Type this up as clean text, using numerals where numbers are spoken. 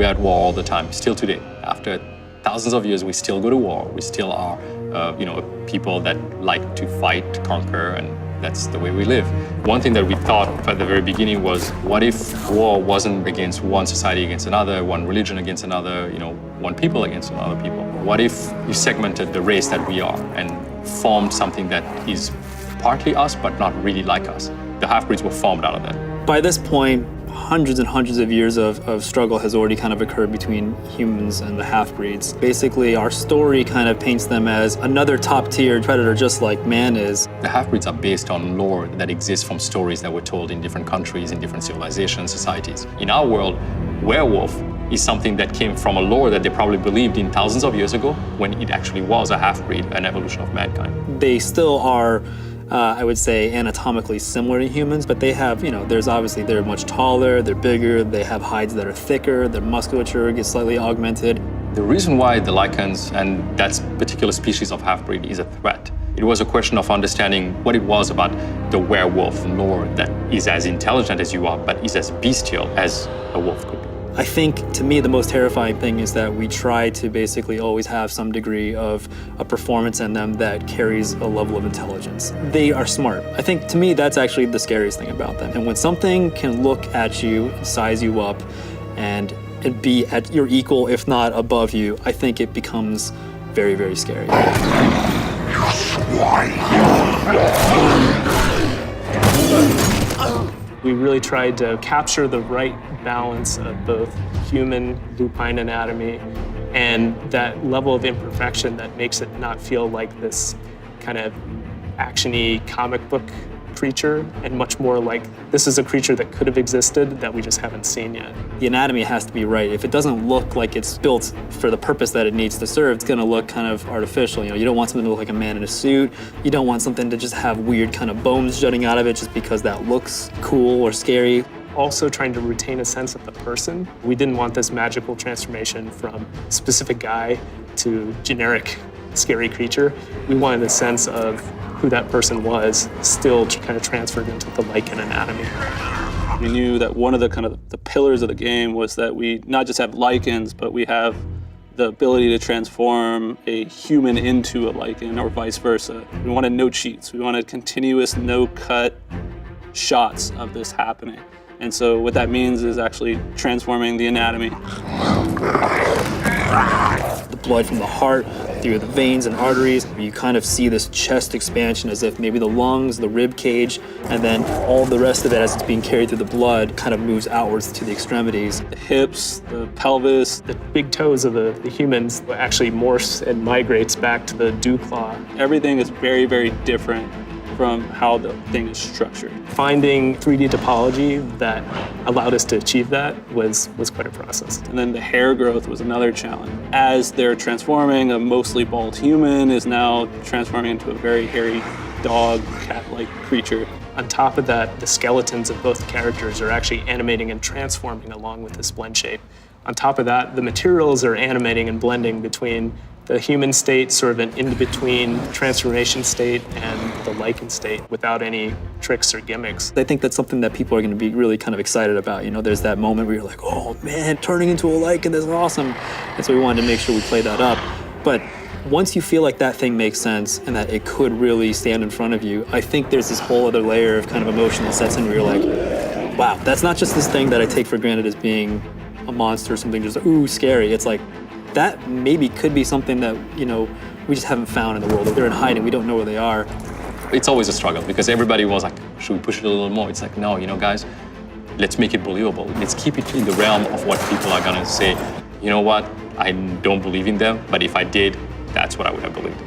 we're at war all the time, still today. After thousands of years, we still go to war. We still are, people that like to fight, conquer, and that's the way we live. One thing that we thought at the very beginning was, what if war wasn't against one society against another, one religion against another, one people against another people? What if you segmented the race that we are and formed something that is partly us, but not really like us? The half-breeds were formed out of that. By this point, hundreds and hundreds of years of struggle has already kind of occurred between humans and the half-breeds. Basically, our story kind of paints them as another top-tier predator, just like man is. The half-breeds are based on lore that exists from stories that were told in different countries, in different civilizations, societies. In our world, werewolf is something that came from a lore that they probably believed in thousands of years ago, when it actually was a half-breed, an evolution of mankind. They still are, I would say, anatomically similar to humans, but they have, they're much taller, they're bigger, they have hides that are thicker, their musculature gets slightly augmented. The reason why the Lycans and that particular species of half-breed is a threat, it was a question of understanding what it was about the werewolf lore that is as intelligent as you are, but is as bestial as a wolf could be. I think, to me, the most terrifying thing is that we try to basically always have some degree of a performance in them that carries a level of intelligence. They are smart. I think, to me, that's actually the scariest thing about them. And when something can look at you, size you up, and be at your equal, if not above you, I think it becomes very, very scary. We really tried to capture the right balance of both human lupine anatomy and that level of imperfection that makes it not feel like this kind of action-y comic book creature, and much more like this is a creature that could have existed that we just haven't seen yet. The anatomy has to be right. If it doesn't look like it's built for the purpose that it needs to serve, it's gonna look kind of artificial. You don't want something to look like a man in a suit. You don't want something to just have weird kind of bones jutting out of it just because that looks cool or scary. Also trying to retain a sense of the person. We didn't want this magical transformation from specific guy to generic scary creature. We wanted a sense of who that person was, still kind of transferred into the Lycan anatomy. We knew that one of the pillars of the game was that we not just have Lycans, but we have the ability to transform a human into a Lycan or vice versa. We wanted no cheats. We wanted continuous, no-cut shots of this happening. And so what that means is actually transforming the anatomy. The blood from the heart through the veins and arteries. You kind of see this chest expansion as if maybe the lungs, the rib cage, and then all the rest of it as it's being carried through the blood kind of moves outwards to the extremities. The hips, the pelvis. The big toes of the humans actually morphs and migrates back to the dew claw. Everything is very, very different from how the thing is structured. Finding 3D topology that allowed us to achieve that was quite a process. And then the hair growth was another challenge. As they're transforming, a mostly bald human is now transforming into a very hairy dog, cat-like creature. On top of that, the skeletons of both characters are actually animating and transforming along with this blend shape. On top of that, the materials are animating and blending between the human state, sort of an in-between transformation state, and the Lycan state without any tricks or gimmicks. I think that's something that people are going to be really kind of excited about. There's that moment where you're like, oh man, turning into a Lycan, that's awesome. And so we wanted to make sure we play that up. But once you feel like that thing makes sense and that it could really stand in front of you, I think there's this whole other layer of kind of emotion that sets in where you're like, wow, that's not just this thing that I take for granted as being a monster or something just, ooh, scary. It's like, that maybe could be something that, we just haven't found in the world. If they're in hiding, we don't know where they are. It's always a struggle because everybody was like, should we push it a little more? It's like, no, guys, let's make it believable. Let's keep it in the realm of what people are gonna say. You know what? I don't believe in them, but if I did, that's what I would have believed.